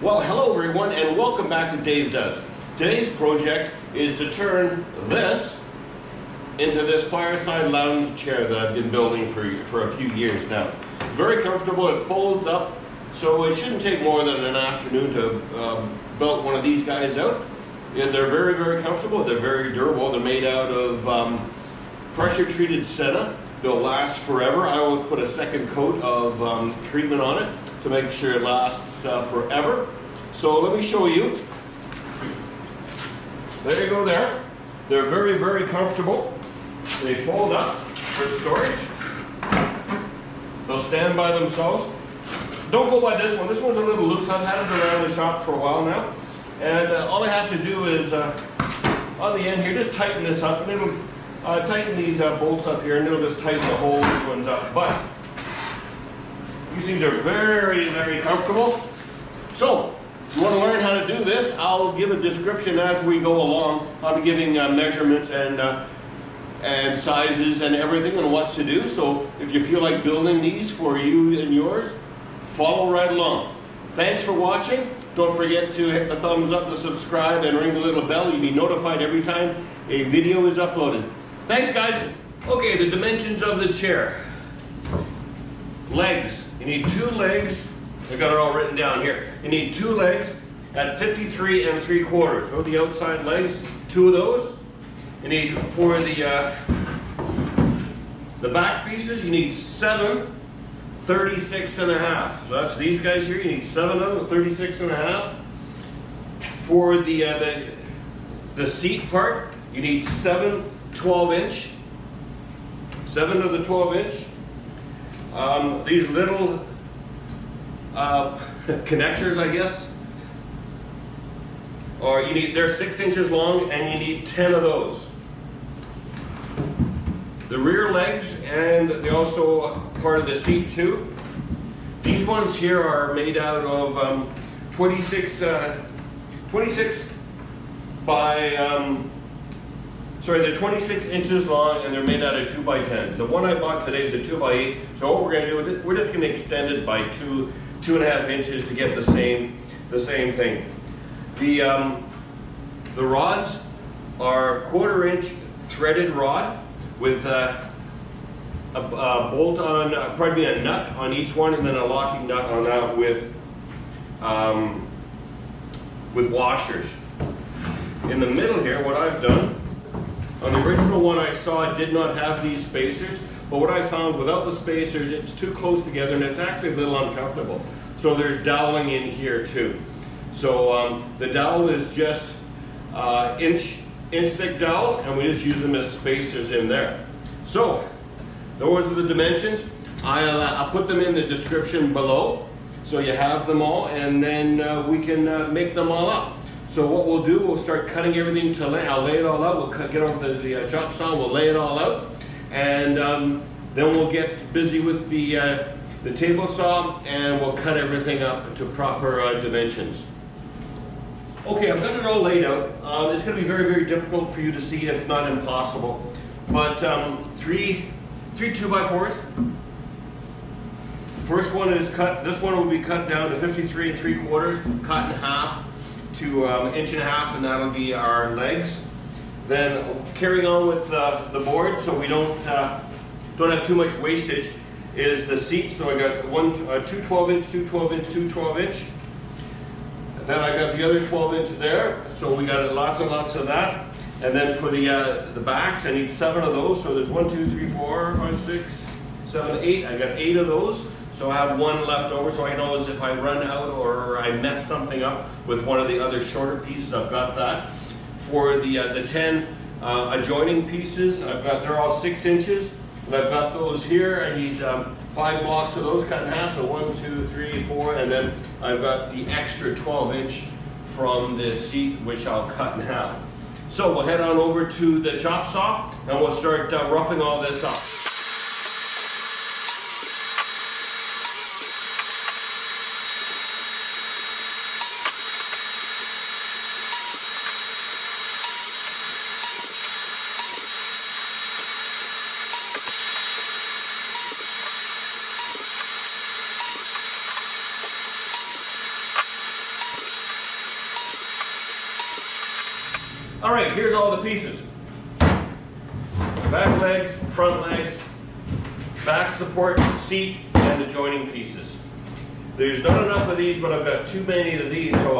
Well, hello everyone, and welcome back to Dave Does. Today's project is to turn this into this Fireside lounge chair that I've been building for a few years now. It's very comfortable, it folds up, so it shouldn't take more than an afternoon to build one of these guys out. And they're very, very comfortable, they're very durable, they're made out of pressure treated senna. They'll last forever. I always put a second coat of treatment on it to make sure it lasts forever. So let me show you. There you go there. They're very, very comfortable. They fold up for storage. They'll stand by themselves. Don't go by this one. This one's a little loose. I've had it around the shop for a while now. And all I have to do is, on the end here, just tighten this up. And it'll tighten these bolts up here, and it'll just tighten the whole ones up. But these things are very, very comfortable. So, if you want to learn how to do this, I'll give a description as we go along. I'll be giving measurements and sizes and everything and what to do. So, if you feel like building these for you and yours, follow right along. Thanks for watching. Don't forget to hit the thumbs up, the subscribe, and ring the little bell. You'll be notified every time a video is uploaded. Thanks, guys. Okay, the dimensions of the chair. Legs. You need 2 legs. I've got it all written down here. You need 2 legs at 53 3/4. So the outside legs, 2 of those. You need for the back pieces, you need 7 36 1/2. So that's these guys here. You need 7 of them, 36 1/2. For the seat part, you need 7 12-inch. 7 of the 12-inch. These little connectors, I guess, or they're 6 inches long, and you need 10 of those. The rear legs, and they also part of the seat too. These ones here are made out of 26 by they're 26 inches long, and they're made out of 2x10s. The one I bought today is a 2x8. So what we're going to do with it, we're just going to extend it by 2.5 inches to get the same thing. The rods are 1/4 inch threaded rod with a bolt on, probably a nut on each one, and then a locking nut on that with washers. In the middle here, what I've done, on the original one I saw, it did not have these spacers, but what I found, without the spacers, it's too close together and it's actually a little uncomfortable. So there's doweling in here too. So the dowel is just inch thick dowel, and we just use them as spacers in there. So those are the dimensions. I'll put them in the description below, so you have them all, and then we can make them all up. So what we'll do, we'll start cutting everything I'll lay it all out. We'll get over the chop saw, we'll lay it all out, and then we'll get busy with the table saw, and we'll cut everything up to proper dimensions. Okay, I've got it all laid out. It's going to be very, very difficult for you to see, if not impossible. But 3 2x4s. First one is cut. This one will be cut down to 53 3/4, cut in half to 1.5 inches, and that'll be our legs. Then carrying on with the board, so we don't have too much wastage, is the seat. So I got 2 12-inch, 2 12-inch, 2 12-inch. Then I got the other 12-inch there, so we got lots and lots of that. And then for the backs, I need 7 of those. So there's 1 2 3 4 5 6 7 8. I got 8 of those. So I have 1 left over, so I know as if I run out or I mess something up with one of the other shorter pieces, I've got that. For the 10 adjoining pieces, they're all 6 inches, and I've got those here. I need 5 blocks of those cut in half, so 1 2 3 4, and then I've got the extra 12-inch from the seat, which I'll cut in half. So we'll head on over to the chop saw, and we'll start roughing all this up. All right, here's all the pieces. Back legs, front legs, back support, seat, and the joining pieces. There's not enough of these, but I've got too many of these, so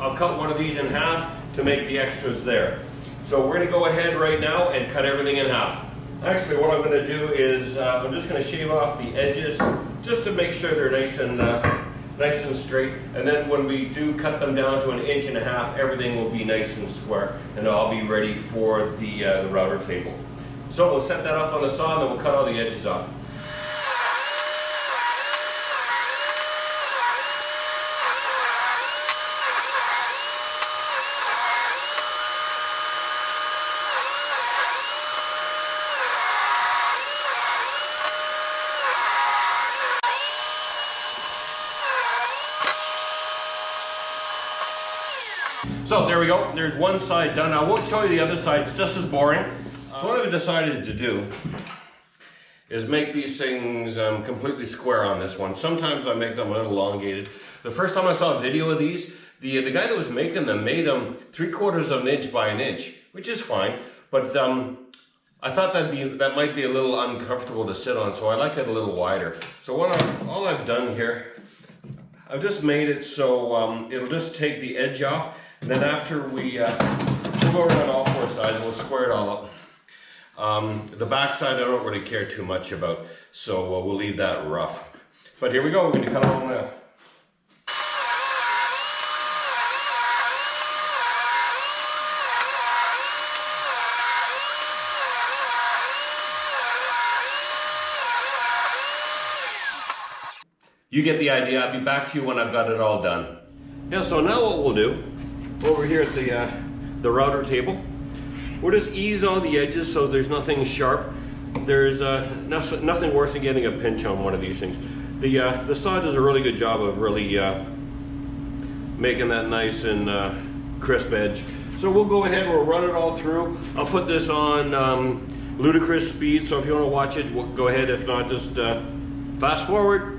I'll cut one of these in half to make the extras there. So we're going to go ahead right now and cut everything in half. Actually, what I'm going to do is I'm just going to shave off the edges just to make sure they're nice and straight. And then when we do cut them down to 1.5 inches, everything will be nice and square, and I'll be ready for the router table. So we'll set that up on the saw, and then we'll cut all the edges off. So there we go, there's one side done. I won't show you the other side, it's just as boring. So what I've decided to do is make these things completely square on this one. Sometimes I make them a little elongated. The first time I saw a video of these, the guy that was making them made them 3/4 of an inch by an inch, which is fine, but I thought that might be a little uncomfortable to sit on, so I like it a little wider. So all I've done here, I've just made it so it'll just take the edge off. And then after we'll go around all four sides, we'll square it all up. The back side I don't really care too much about, so we'll leave that rough. But here we go, we're going to cut it all in half. You get the idea. I'll be back to you when I've got it all done. Yeah, so now what we'll do, over here at the router table, we'll just ease all the edges so there's nothing sharp. There's nothing worse than getting a pinch on one of these things. The saw does a really good job of really making that nice and crisp edge. So we'll go ahead, we'll run it all through. I'll put this on ludicrous speed, so if you want to watch it, go ahead. If not, just fast forward.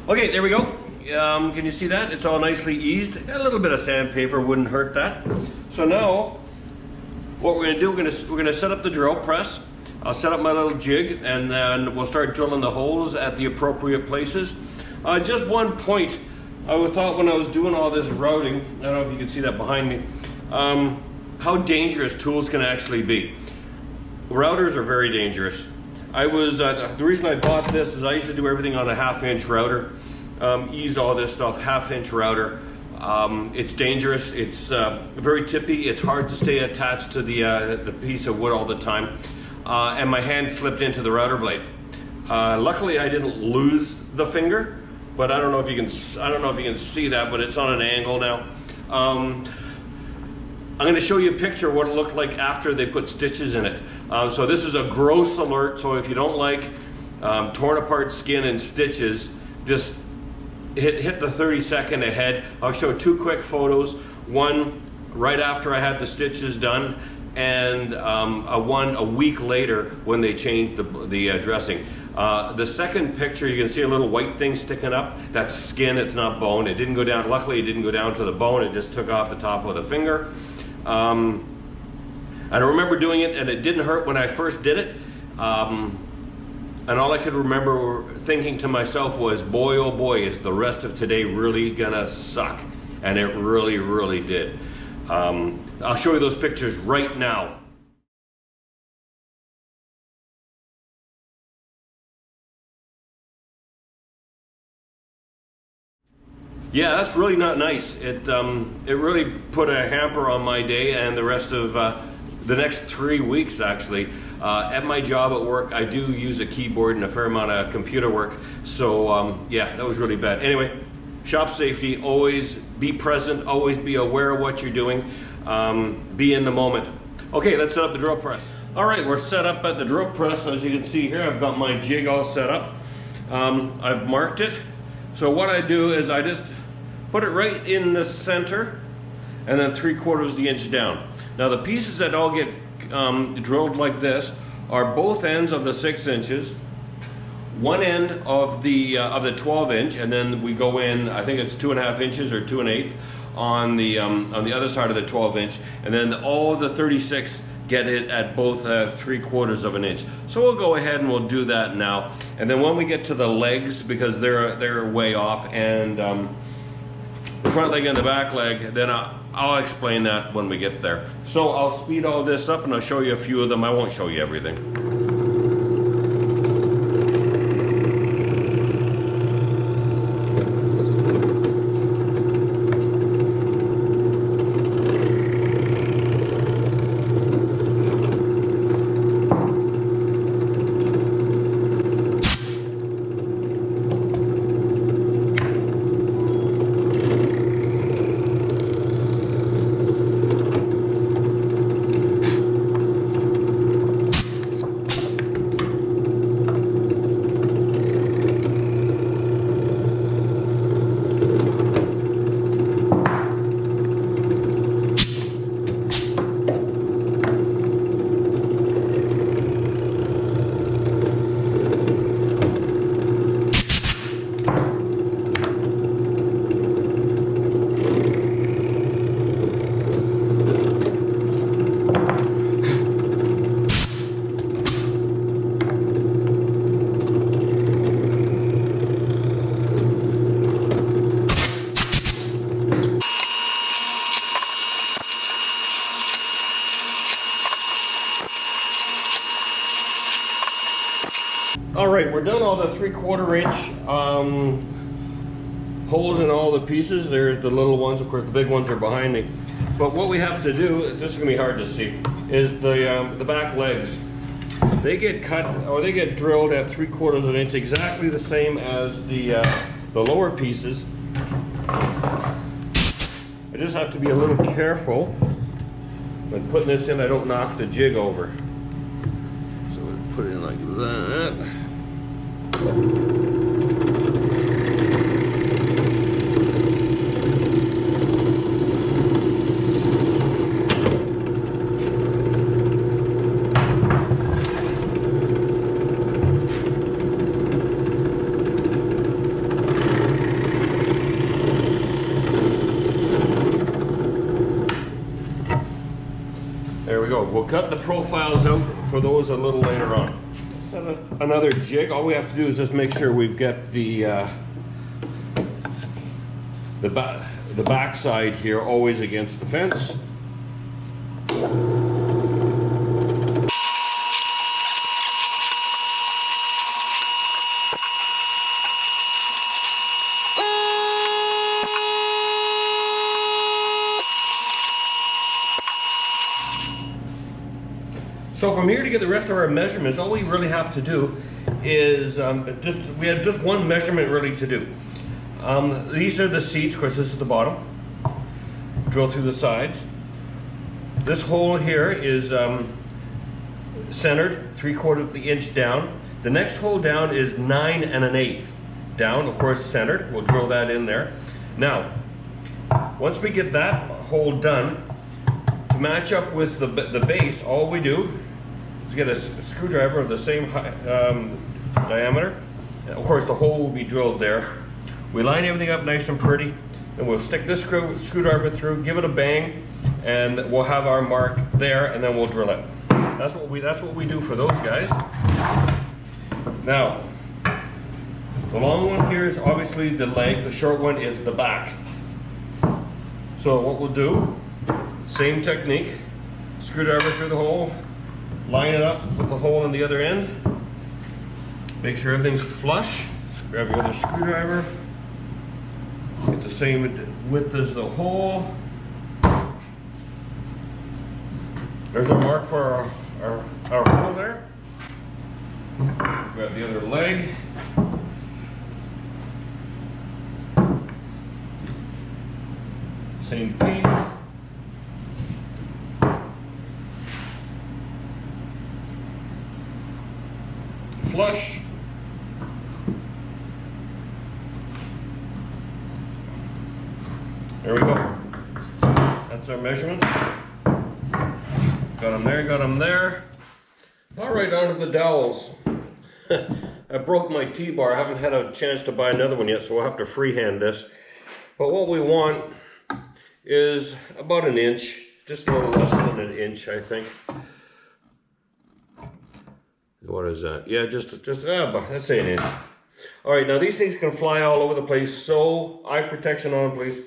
Okay, there we go. Can you see that? It's all nicely eased. A little bit of sandpaper wouldn't hurt that. So now, what we're going to do, we're going to set up the drill press. I'll set up my little jig, and then we'll start drilling the holes at the appropriate places. Just one point, I thought when I was doing all this routing, I don't know if you can see that behind me, how dangerous tools can actually be. Routers are very dangerous. The reason I bought this is I used to do everything on a 1/2 inch router, ease all this stuff, 1/2 inch router. It's dangerous, it's very tippy, it's hard to stay attached to the piece of wood all the time, and my hand slipped into the router blade. Luckily I didn't lose the finger, but I don't know if you can see that, but it's on an angle now. I'm going to show you a picture of what it looked like after they put stitches in it. So this is a gross alert, so if you don't like torn apart skin and stitches, just hit the 30-second ahead. I'll show 2 quick photos, one right after I had the stitches done, and one a week later when they changed the dressing. The second picture, you can see a little white thing sticking up. That's skin, it's not bone. It didn't go down, luckily it didn't go down to the bone, it just took off the top of the finger. I remember doing it, and it didn't hurt when I first did it. And all I could remember thinking to myself was, boy, oh boy, is the rest of today really gonna suck. And it really, really did. I'll show you those pictures right now. Yeah, that's really not nice. It really put a hamper on my day and the rest of the next 3 weeks, actually. At my job at work, I do use a keyboard and a fair amount of computer work, so yeah, that was really bad. Anyway, shop safety, always be present, always be aware of what you're doing, be in the moment. Okay, let's set up the drill press. All right, we're set up at the drill press. As you can see here, I've got my jig all set up. I've marked it. So what I do is I just put it right in the center, and then 3/4 the inch down. Now the pieces that all get drilled like this are both ends of the 6 inches, one end of the 12 inch, and then we go in, I think it's 2.5 inches or 2 1/8 on the other side of the 12 inch, and then all the 36 get it at both 3/4 of an inch. So we'll go ahead and we'll do that now. And then when we get to the legs, because they're way off, and the front leg and the back leg, then I'll explain that when we get there. So I'll speed all this up and I'll show you a few of them. I won't show you everything. All right, we're done all the 3/4 inch holes in all the pieces. There's the little ones, of course the big ones are behind me. But what we have to do, this is gonna be hard to see, is the back legs. They get cut, or they get drilled at 3/4 of an inch, exactly the same as the lower pieces. I just have to be a little careful when putting this in, I don't knock the jig over. So we put it in like that. There we go. We'll cut the profiles out for those a little later on. Another jig. All we have to do is just make sure we've got the back side here always against the fence. So from here to get the rest of our measurements, all we really have to do is we have just one measurement really to do. These are the seats. Of course, this is the bottom. Drill through the sides. This hole here is centered 3/4 of the inch down. The next hole down is 9 1/8 down. Of course, centered. We'll drill that in there. Now, once we get that hole done, to match up with the base, all we do is get a screwdriver of the same diameter. Of course, the hole will be drilled there. We line everything up nice and pretty, and we'll stick this screwdriver through, give it a bang, and we'll have our mark there, and then we'll drill it. That's what we do for those guys. Now, the long one here is obviously the leg. The short one is the back. So what we'll do, same technique, screwdriver through the hole, line it up with the hole on the other end, make sure everything's flush, grab your other screwdriver, get the same width as the hole. There's our mark for our hole there. Grab the other leg. Same piece. Flush. There we go. That's our measurement. Got them there, got them there. All right, on to the dowels. I broke my T-bar. I haven't had a chance to buy another one yet, so we'll have to freehand this. But what we want is about an inch, just a little less than an inch, I think. What is that? Yeah, let's say an inch. All right, now these things can fly all over the place, so eye protection on, please.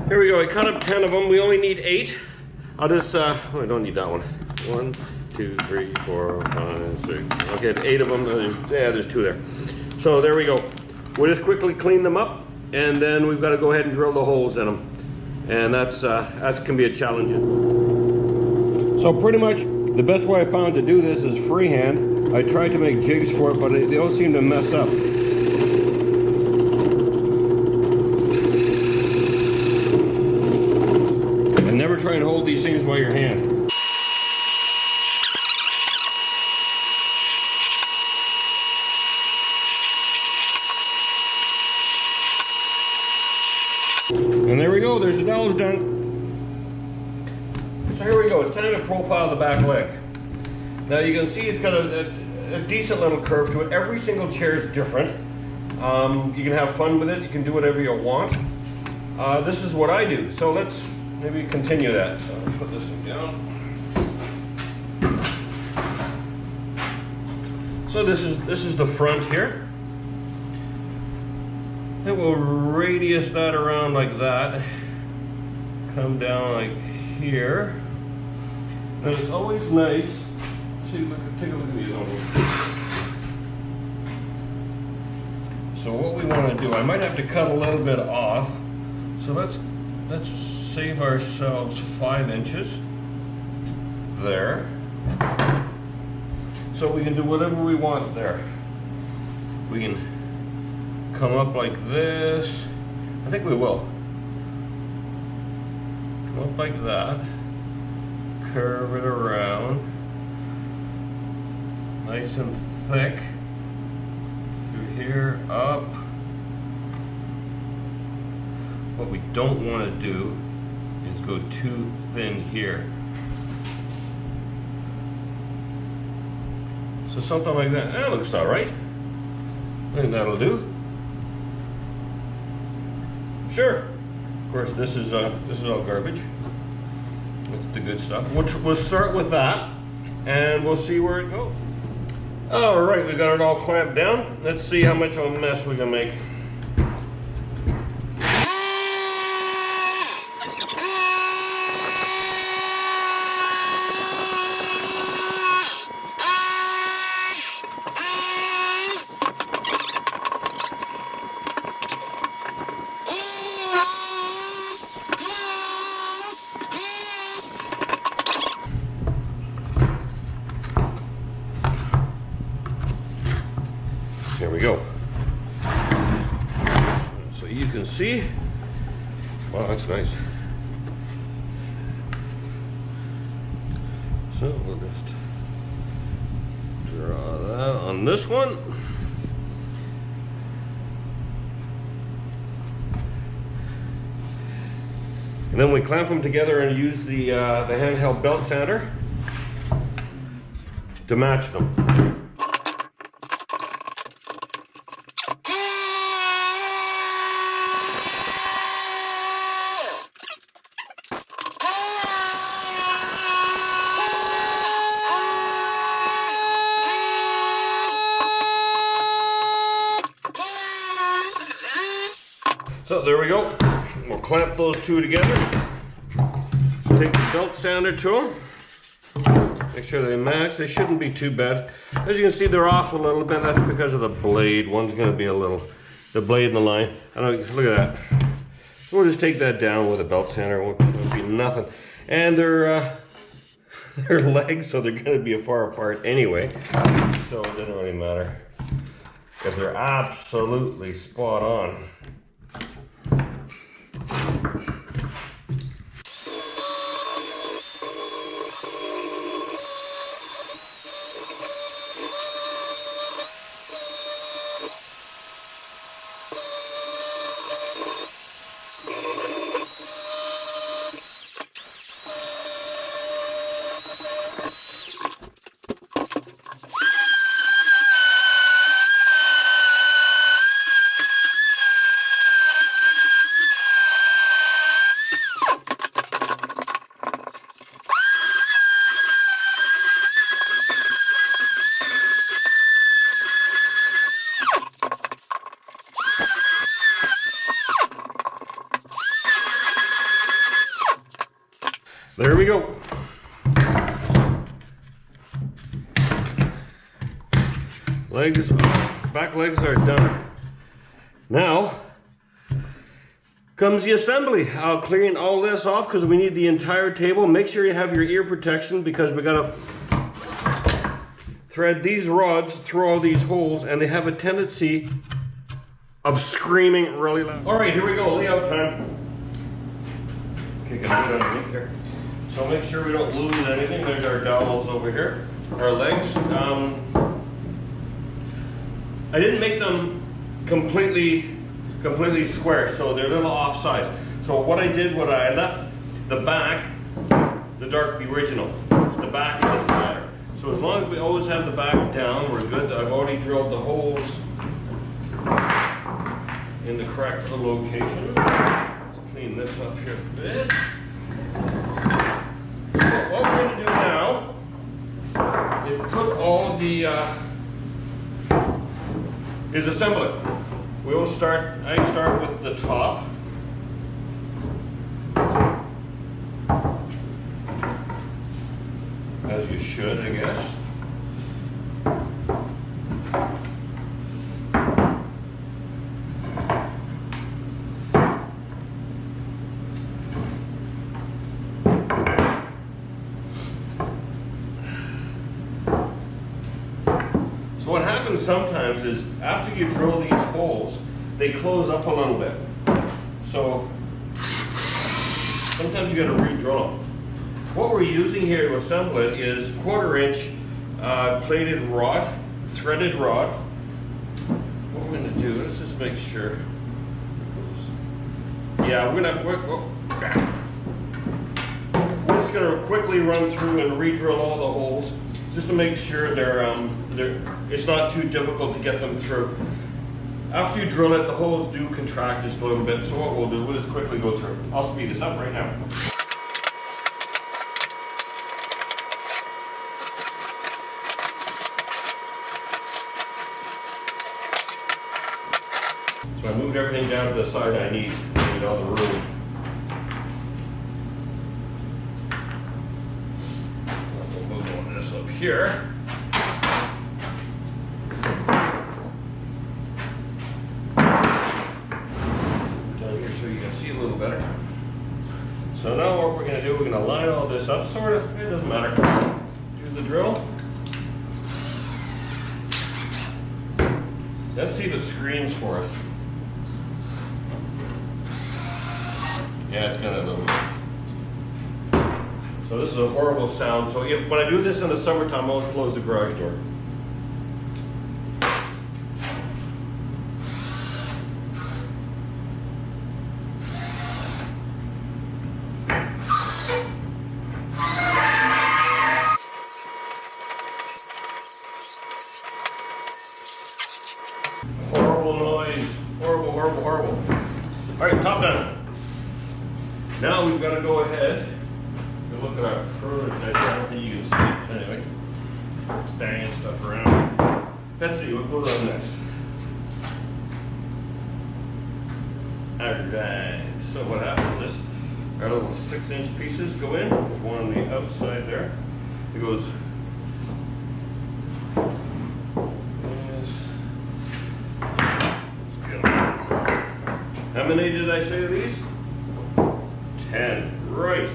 Here we go, I cut up 10 of them. We only need 8. I'll just, I don't need that one. 1, 2, 3, 4, 5, 6. Okay, 8 of them. Yeah, there's 2 there. So there we go. We'll just quickly clean them up, and then we've got to go ahead and drill the holes in them. And that can be a challenge. So pretty much the best way I found to do this is freehand. I tried to make jigs for it, but they all seem to mess up. Never try and hold these things by your hand. And there we go, there's the dowels done. So here we go, it's time to profile the back leg. Now you can see it's got a decent little curve to it. Every single chair is different. You can have fun with it, you can do whatever you want. This is what I do, so let's maybe continue that. So let's put this thing down. So this is the front here. It will radius that around like that. Come down like here. And it's always nice. See, take a look at the other one. So what we want to do, I might have to cut a little bit off. So let's save ourselves 5 inches there. So we can do whatever we want there. We can come up like this. I think we will. Come up like that. Curve it around. Nice and thick. Through here, up. What we don't want to do is go too thin here. So something like that. That looks all right. I think that'll do. Sure. Of course, this is all garbage. That's the good stuff. We'll start with that, and we'll see where it goes. All right, we got it all clamped down. Let's see how much of a mess we can make. There we go. So you can see, wow, that's nice. So we'll just draw that on this one. And then we clamp them together and use the handheld belt sander to match them. So there we go. We'll clamp those two together. Take the belt sander to them. Make sure they match. They shouldn't be too bad. As you can see, they're off a little bit. That's because of the blade. One's going to be a little, the blade and the line. I know, look at that. So we'll just take that down with a belt sander. It won't be nothing. And they're legs, so they're going to be far apart anyway. So it doesn't really matter. Because they're absolutely spot on. There we go. Legs, back legs are done. Now comes the assembly. I'll clean all this off because we need the entire table. Make sure you have your ear protection because we gotta thread these rods through all these holes, and they have a tendency of screaming really loud. All right, here we go, layout time. Okay, gonna put it underneath here. So make sure we don't lose anything. There's our dowels over here, our legs. I didn't make them completely square, so they're a little off size. So what I did, I left the back, the dark, the original. It's the back, it doesn't matter. So as long as we always have the back down, we're good. I've already drilled the holes in the correct location. Let's clean this up here a bit. So what we're going to do now is put all the assemble it. We will start. I start with the top. As you should, I guess. So what happens sometimes is after you drill these holes, they close up a little bit. So sometimes you got to re-drill them. What we're using here to assemble it is 1/4 inch plated rod, threaded rod. What we're going to do, let's just make sure. Yeah, we're going to have, we're just going to quickly run through and re-drill all the holes just to make sure it's not too difficult to get them through. After you drill it, the holes do contract just a little bit, so what we'll do, we'll just quickly go through. I'll speed this up right now. So I moved everything down to the side I need all the room. We'll move on this up here. See a little better. So now what we're going to do, we're going to line all this up, sort of, it doesn't matter. Use the drill. Let's see if it screams for us. Yeah, it's got a little bit. So this is a horrible sound. So when I do this in the summertime, I always close the garage door. Horrible noise. Horrible, horrible, horrible. All right, top done. Now we've got to go ahead and look at our prototype. I don't think you can see it. Anyway, it's banging stuff around. Let's see what goes on next. All right, so what happens is our little 6-inch pieces go in. There's one on the outside there. It goes. How many did I say of these? 10. Right.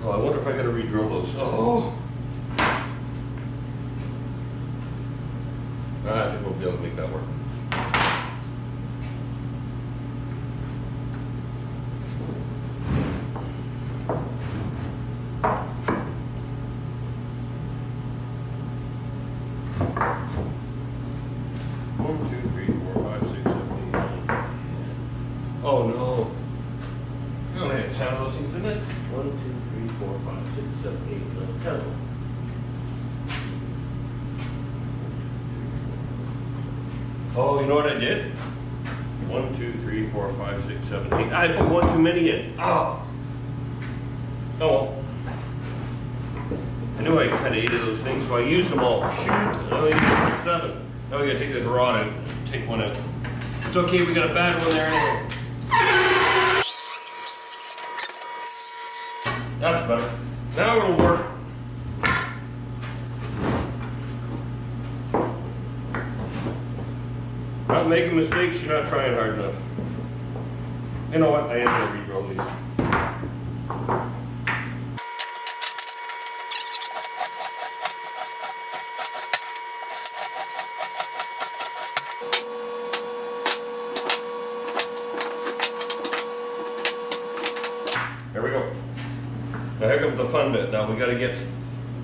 Oh, I wonder if I got to re-drill those. Oh! I think we'll be able to make that work. One, two, three, four, five, six, 7, 8, 9. Oh no. We only had 10 of those things, didn't it? 1, 2, 3, 4, 5, 6, 7, 8, 9, 10 of them. 1, 2, 3, 4, 5, 6, 7, 8, 9, 10. Oh, you know what I did? 1, 2, 3, 4, 5, 6, 7, 8. I put one too many in. Oh. Oh well. I knew I had 8 of those things, so I used them all. Shoot, I only used 7. Now we gotta take this rod out, take one out. It's okay, we got a bad one there anyway. That's better. Now it'll work. Not making mistakes, you're not trying hard enough. You know what, I am gonna re-drill these. There we go. Now here comes the fun bit. Now we got to get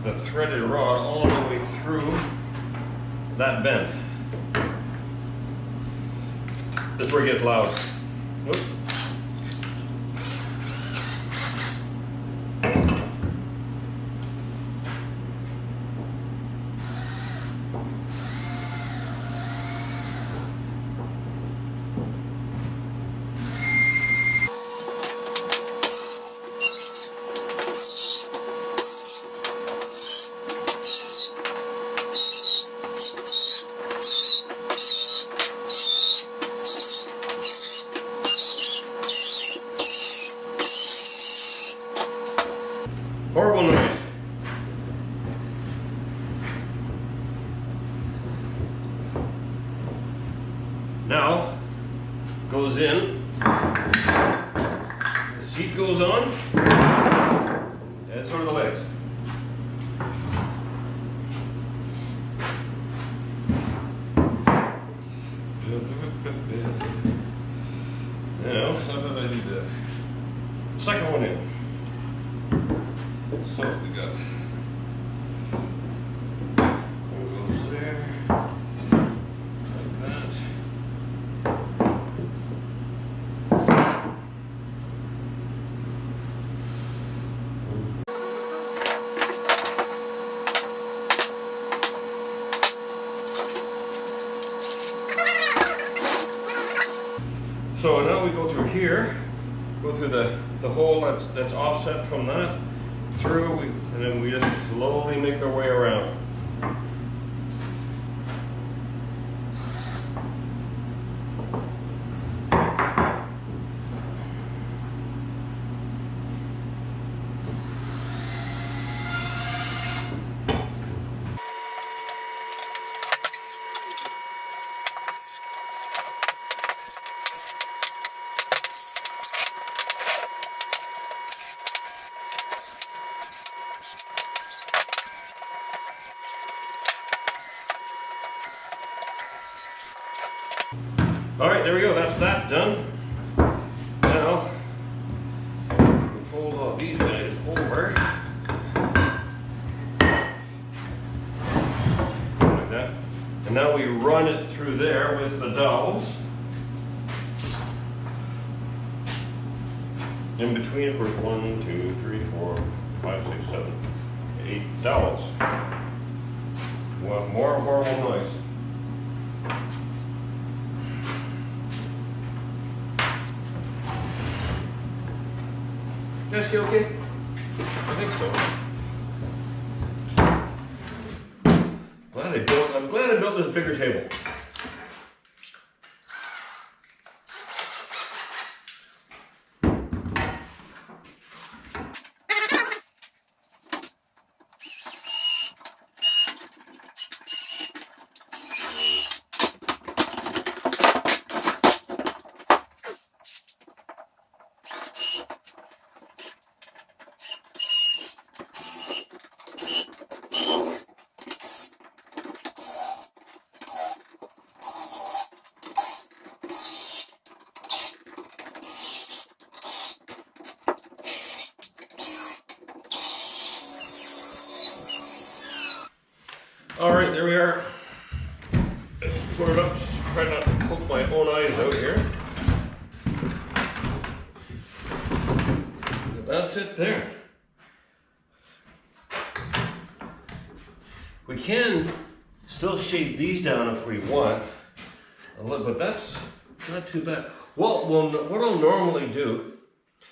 the threaded rod all the way through that bend. This is where it gets loud. Whoop. Horrible noise. Now, goes in, the seat goes on, and so do the legs. Now, how did I do that? Second one in. So we got one goes there, like that. So now we go through here, go through the hole that's offset from that. Through, and then we just slowly make our way around. All right, there we go. That's that done. Now, we fold all these guys over like that, and now we run it through there with the dowels. In between, of course, 1, 2, 3, 4, 5, 6, 7, 8 dowels. Well, more horrible noise. Is she okay? I think so. I'm glad I built this bigger table. All right, there we are. Let's put it up. Just try not to poke my own eyes out here. That's it there. We can still shape these down if we want. but that's not too bad. Well, what I'll normally do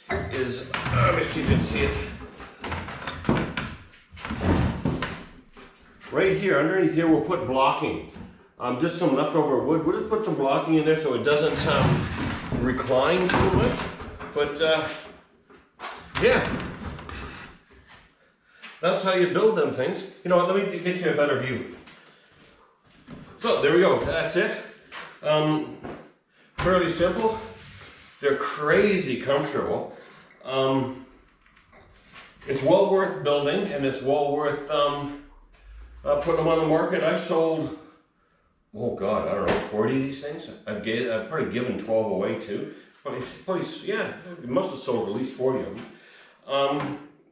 is, let me see if you can see it. Right here, underneath here, we'll put blocking. Just some leftover wood. We'll just put some blocking in there so it doesn't recline too much. But yeah, that's how you build them things. You know what, let me get you a better view. So there we go, that's it. Fairly simple. They're crazy comfortable. It's well worth building, and it's well worth putting them on the market. I've sold, oh God, I don't know, 40 of these things. I've probably given 12 away too. Probably, yeah, we must have sold at least 40 of them.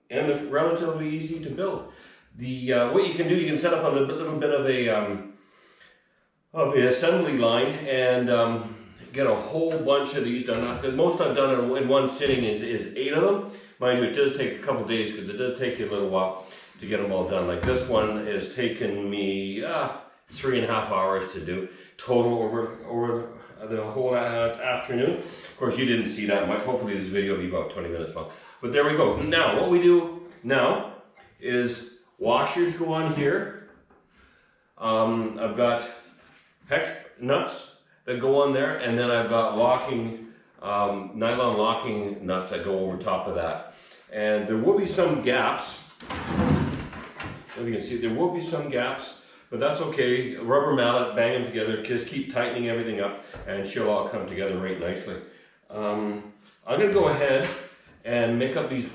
And they're relatively easy to build. What you can do, you can set up a little bit of the assembly line and get a whole bunch of these done. The most I've done in one sitting is 8 of them. Mind you, it does take a couple days because it does take you a little while to get them all done. Like this one has taken me 3.5 hours to do total over the whole afternoon. Of course, you didn't see that much. Hopefully this video will be about 20 minutes long. But there we go. Now, what we do now is washers go on here. I've got hex nuts that go on there, and then I've got nylon locking nuts that go over top of that. And there will be some gaps. If you can see, there will be some gaps, but that's okay. Rubber mallet, bang them together, just keep tightening everything up, and she'll all come together right nicely. I'm gonna go ahead and make up these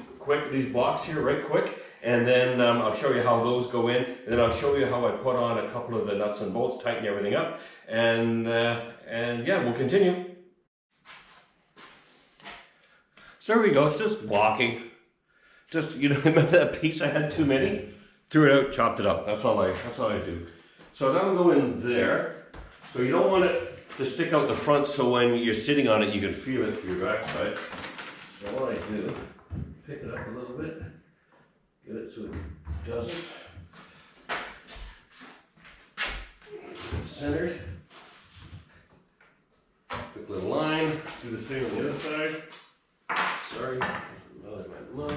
blocks here right quick, and then I'll show you how those go in, and then I'll show you how I put on a couple of the nuts and bolts, tighten everything up, and yeah, we'll continue. So there we go, it's just blocking. Just, you know, remember that piece I had too many? Threw it out, chopped it up. That's all I do. So that'll go in there. So you don't want it to stick out the front, so when you're sitting on it, you can feel it through your backside. So what I do, pick it up a little bit, get it so it doesn't. Get it centered. Quick little line. Do the same on the other side. Sorry, another my love.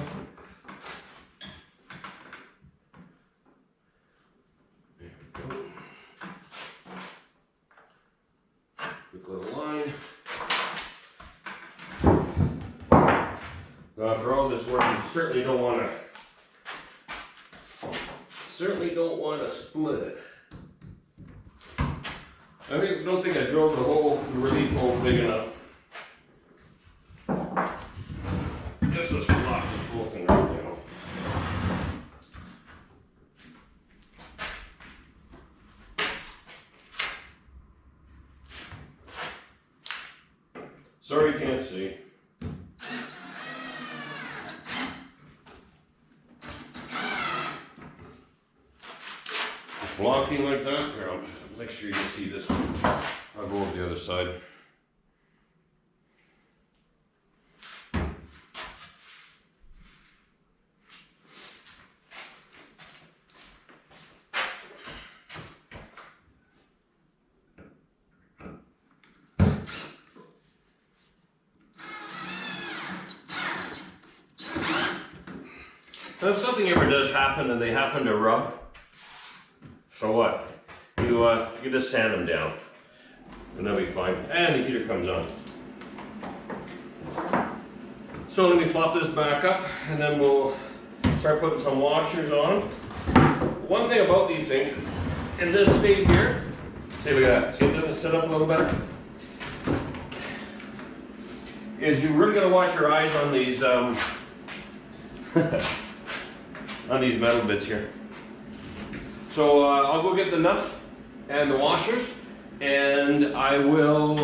Quick little line. Now, after all this work, you certainly don't want to split it. I don't think I drove the relief hole big enough. This is for lots of floating around, you know. Sorry you can't see. Blocking like that. Here, I'll make sure you can see this one. I'll go over the other side. Now, if something ever does happen and they happen to rub, so what? You just sand them down, and that'll be fine. And the heater comes on. So let me flop this back up, and then we'll start putting some washers on. One thing about these things, in this state here, see, look at that. See, it doesn't sit up a little better. Is you really got to wash your eyes on these on these metal bits here. So I'll go get the nuts and the washers, and I will,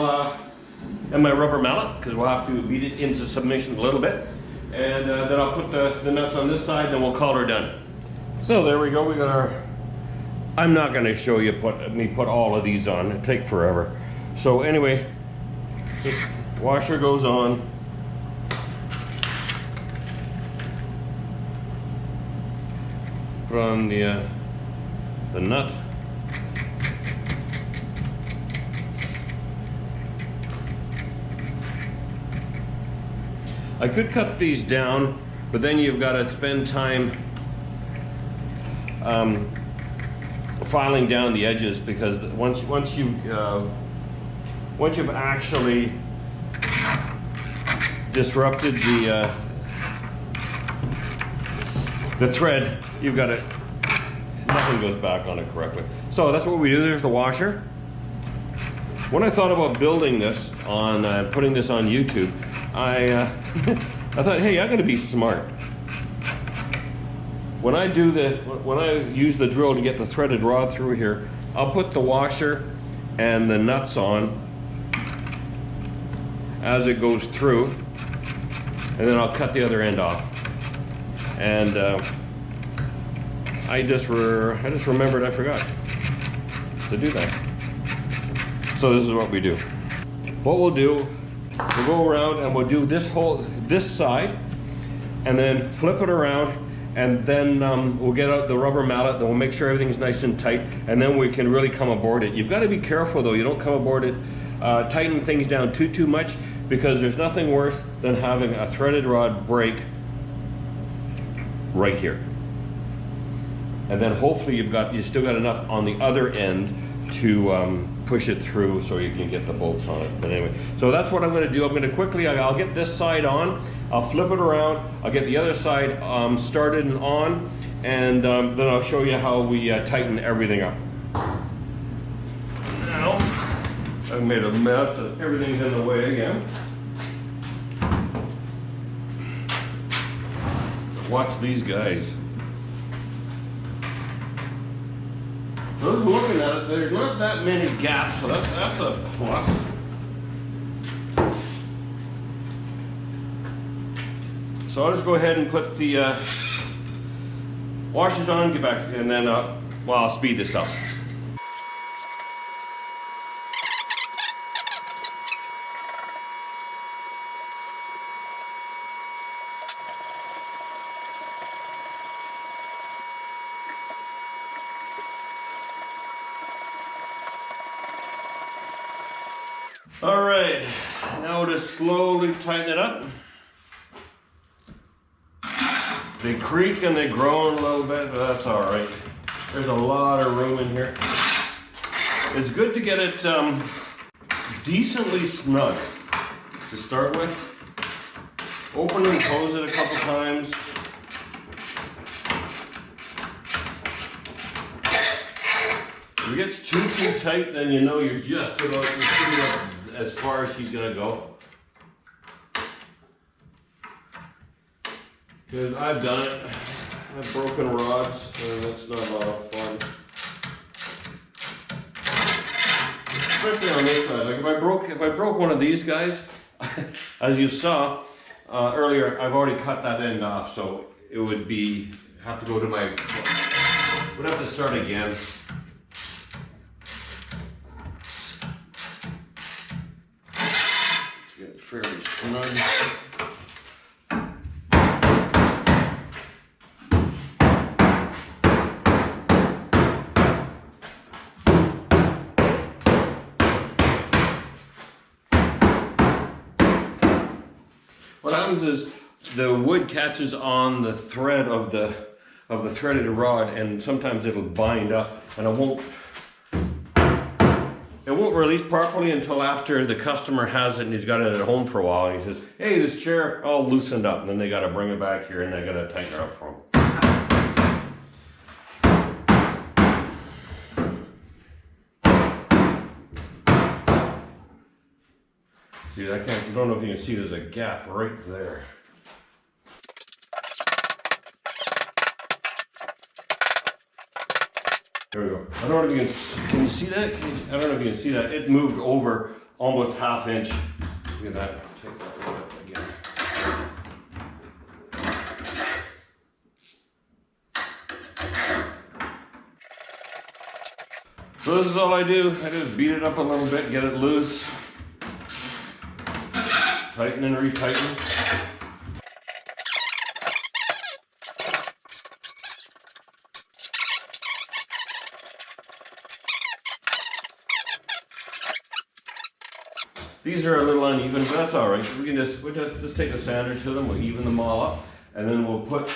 and my rubber mallet, because we'll have to beat it into submission a little bit. And then I'll put the nuts on this side, then we'll call her done. So there we go, we got our, I'm not gonna show you put all of these on, it'd take forever. So anyway, this washer goes on. Put on the nut. I could cut these down, but then you've got to spend time filing down the edges, because once you've actually disrupted the thread, you've got it. Nothing goes back on it correctly. So that's what we do. There's the washer. When I thought about building this on putting this on YouTube, I thought, hey, I'm going to be smart. When I use the drill to get the threaded rod through here, I'll put the washer and the nuts on as it goes through, and then I'll cut the other end off. And I just remembered I forgot to do that. So this is what we do. What we'll do, we'll go around and we'll do this side, and then flip it around, and then we'll get out the rubber mallet, then we'll make sure everything's nice and tight, and then we can really come aboard it. You've got to be careful though, you don't come aboard it, tighten things down too much, because there's nothing worse than having a threaded rod break right here. And then hopefully you still got enough on the other end to push it through so you can get the bolts on it. But anyway, so that's what I'm going to do. I'm going to quickly, I'll get this side on, I'll flip it around, I'll get the other side started and on, and then I'll show you how we tighten everything up. Now, I've made a mess and everything's in the way again. Watch these guys. Those looking at it, there's not that many gaps, so that's a plus. So I'll just go ahead and put the washers on, get back, and then I'll speed this up. All right, now we'll just slowly tighten it up. They creak and they groan a little bit, but that's all right. There's a lot of room in here. It's good to get it decently snug to start with. Open and close it a couple times. If it gets too tight, then you know you're just about as far as she's gonna go. Because I've done it. I've broken rods, and that's not a lot of fun. Especially on this side. Like if I broke one of these guys, as you saw earlier, I've already cut that end off, so it would have to go to my. Would have to start again. Get fairly snug. What happens is the wood catches on the thread of the threaded rod, and sometimes it'll bind up, and it won't release properly until after the customer has it and he's got it at home for a while, and he says, hey, this chair all loosened up, and then they got to bring it back here and they got to tighten it up for him. See, I don't know if you can see, there's a gap right there. There we go. I don't know if you can you see that? I don't know if you can see that. It moved over almost ½ inch. Look at that. Take that right up again. So this is all I do. I just beat it up a little bit, get it loose. Tighten and retighten. These are a little uneven, but that's all right. We'll just take a sander to them. We'll even them all up, and then we'll put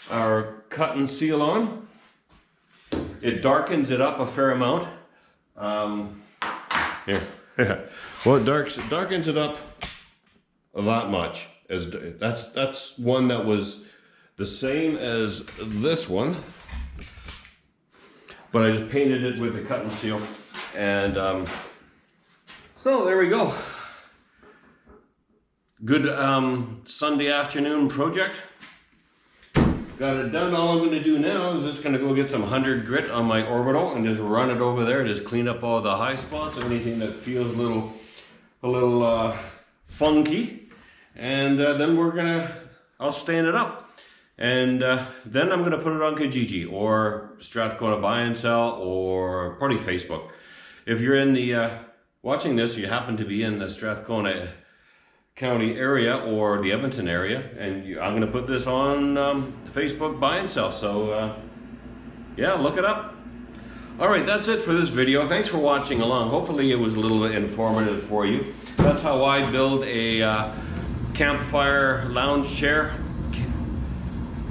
our cut and seal on. It darkens it up a fair amount. Here, well, it darkens it up that much. As that's one that was the same as this one, but I just painted it with the cut and seal, and so there we go. Good Sunday afternoon project. Got it done. All I'm going to do now is just going to go get some 100 grit on my orbital and just run it over there. Just clean up all the high spots, anything that feels a little funky, and then I'll stain it up, and then I'm going to put it on Kijiji or Strathcona Buy and Sell or probably Facebook. If you're in the watching this, you happen to be in the Strathcona County area or the Edmonton area, and I'm going to put this on Facebook Buy and Sell, so yeah, look it up. Alright, that's it for this video. Thanks for watching along. Hopefully it was a little bit informative for you. That's how I build a campfire lounge chair.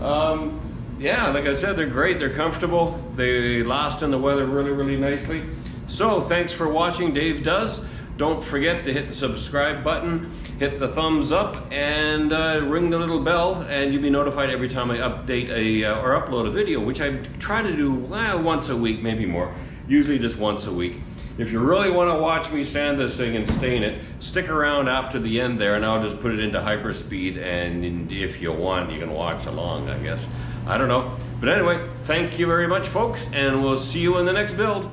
Yeah, like I said, they're great, they're comfortable, they last in the weather really nicely. So thanks for watching Dave Does. Don't forget to hit the subscribe button, hit the thumbs up, and ring the little bell, and you'll be notified every time I update or upload a video, which I try to do once a week, maybe more, usually just once a week. If you really want to watch me sand this thing and stain it, stick around after the end there, and I'll just put it into hyperspeed, and if you want, you can watch along, I guess. I don't know. But anyway, thank you very much, folks, and we'll see you in the next build.